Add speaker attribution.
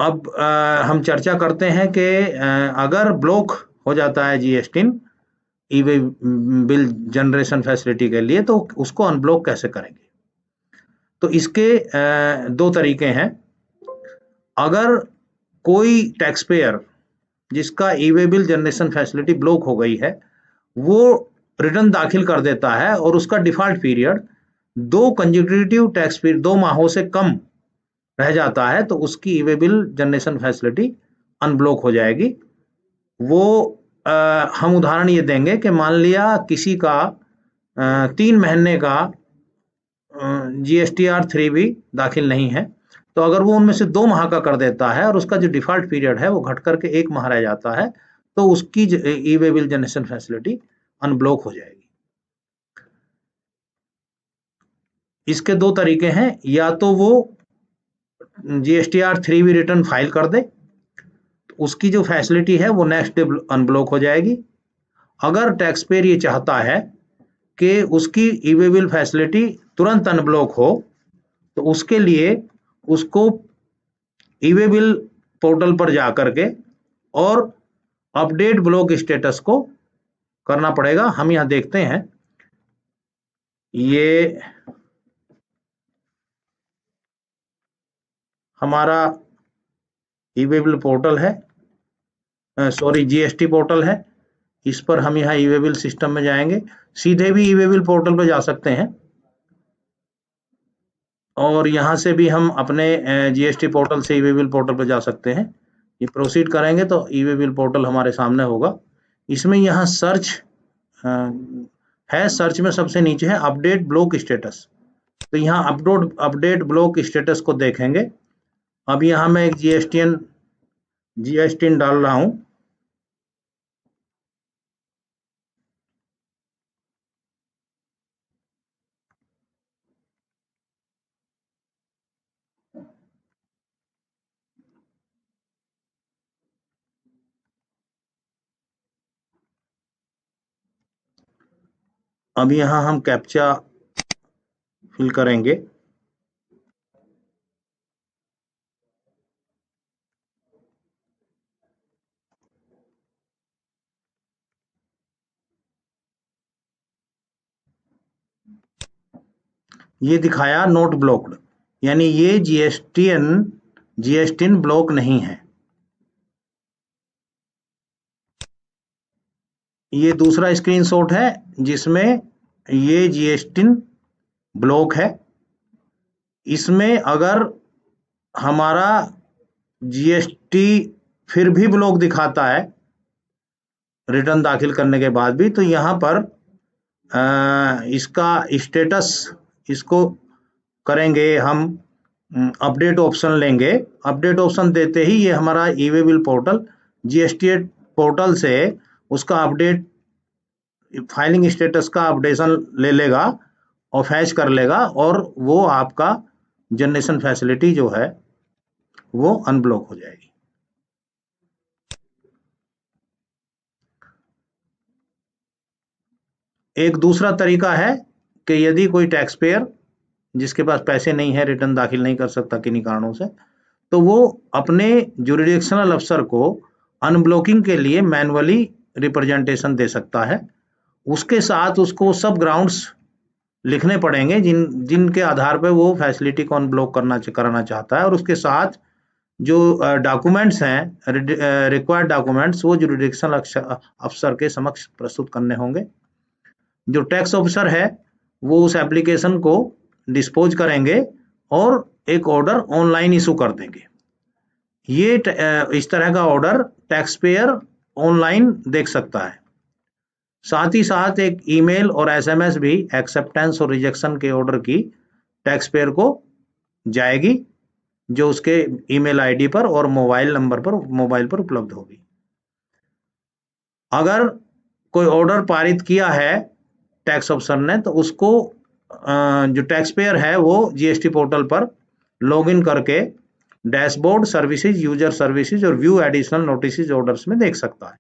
Speaker 1: अब हम चर्चा करते हैं कि अगर ब्लॉक हो जाता है जीएसटी ई वे बिल जनरेशन फैसिलिटी के लिए, तो उसको अनब्लॉक कैसे करेंगे? तो इसके दो तरीके हैं। अगर कोई टैक्स पेयर जिसका E way bill generation facility block हो गई है, वो रिटर्न दाखिल कर देता है और उसका default period 2 consecutive tax period 2 माहों से कम रह जाता है, तो उसकी E way bill generation facility unblock हो जाएगी। वो हम उदाहरण ये देंगे कि मान लिया किसी का 3 महीने का GSTR 3 भी दाखिल नहीं है, तो अगर वो उनमें से 2 माह का कर देता है और उसका जो डिफॉल्ट पीरियड है वो घट करके 1 माह रह जाता है, तो उसकी E way bill generation facility unblock हो जाएगी। इसके 2 तरीके हैं, या तो वो GSTR 3 भी रिटर्न फाइल कर दे, तो उसकी जो फैसिलिटी है वो नेक्स्ट डे अनब्लॉक हो जाएगी। अगर टैक्स पेयर ये चाहता है कि उसकी ई वे बिल फैसिलिटी तुरंत अनब्लॉक हो, तो उसके लिए उसको ई वे बिल पोर्टल पर जा करके और अपडेट ब्लॉक स्टेटस को करना पड़ेगा। हम यहां देखते हैं, ये हमारा ई वे बिल पोर्टल है, सॉरी जीएसटी पोर्टल है। इस पर हम यहाँ ई वे बिल सिस्टम में जाएंगे, सीधे भी ई वे बिल पोर्टल पर जा सकते हैं और यहाँ से भी हम अपने जीएसटी पोर्टल से ई वे बिल पोर्टल पर जा सकते हैं। ये प्रोसीड करेंगे तो ई वे बिल पोर्टल हमारे सामने होगा। इसमें यहाँ सर्च है, सर्च में सबसे नीचे है अपडेट ब्लॉक स्टेटस, तो यहाँ अपडेट ब्लॉक स्टेटस को देखेंगे। अब यहाँ मैं एक जीएसटी डाल रहा हूँ। अब यहाँ हम कैप्चा फिल करेंगे। ये दिखाया नोट ब्लॉक्ड, यानी ये जीएसटी ब्लॉक नहीं है। ये दूसरा स्क्रीनशॉट है जिसमें ये जीएसटी ब्लॉक है। इसमें अगर हमारा जीएसटी फिर भी ब्लॉक दिखाता है रिटर्न दाखिल करने के बाद भी, तो यहाँ पर इसका स्टेटस, इसको करेंगे हम अपडेट ऑप्शन लेंगे। अपडेट ऑप्शन देते ही ये हमारा E way bill portal GST portal से उसका अपडेट फाइलिंग स्टेटस का अपडेशन ले लेगा और फैच कर लेगा, और वो आपका जनरेशन फैसिलिटी जो है वो अनब्लॉक हो जाएगी। एक दूसरा तरीका है कि यदि कोई टैक्स पेयर जिसके पास पैसे नहीं है, रिटर्न दाखिल नहीं कर सकता किन्हीं कारणों से, तो वो अपने जुरिडिक्शनल अफसर को अनब्लॉकिंग के लिए मैनुअली रिप्रेजेंटेशन दे सकता है। उसके साथ उसको सब ग्राउंड्स लिखने पड़ेंगे जिनके आधार पर वो फैसिलिटी को अनब्लॉक कराना चाहता है, और उसके साथ जो डॉक्यूमेंट्स हैं, रिक्वायर्ड डॉक्यूमेंट्स, वो जुरिडिक्शनल अफसर के समक्ष प्रस्तुत करने होंगे। जो टैक्स ऑफिसर है वो उस एप्लीकेशन को डिस्पोज करेंगे और एक ऑर्डर ऑनलाइन इशू कर देंगे। ये इस तरह का ऑर्डर टैक्स पेयर ऑनलाइन देख सकता है। साथ ही साथ एक ईमेल और एसएमएस भी एक्सेप्टेंस और रिजेक्शन के ऑर्डर की टैक्स पेयर को जाएगी, जो उसके ईमेल आईडी पर और मोबाइल पर उपलब्ध होगी। अगर कोई ऑर्डर पारित किया है टैक्स ऑफिसर ने, तो उसको जो टैक्स पेयर है वो जीएसटी पोर्टल पर लॉगिन करके डैशबोर्ड सर्विसेज, यूजर सर्विसेज और व्यू एडिशनल नोटिस ऑर्डर्स में देख सकता है।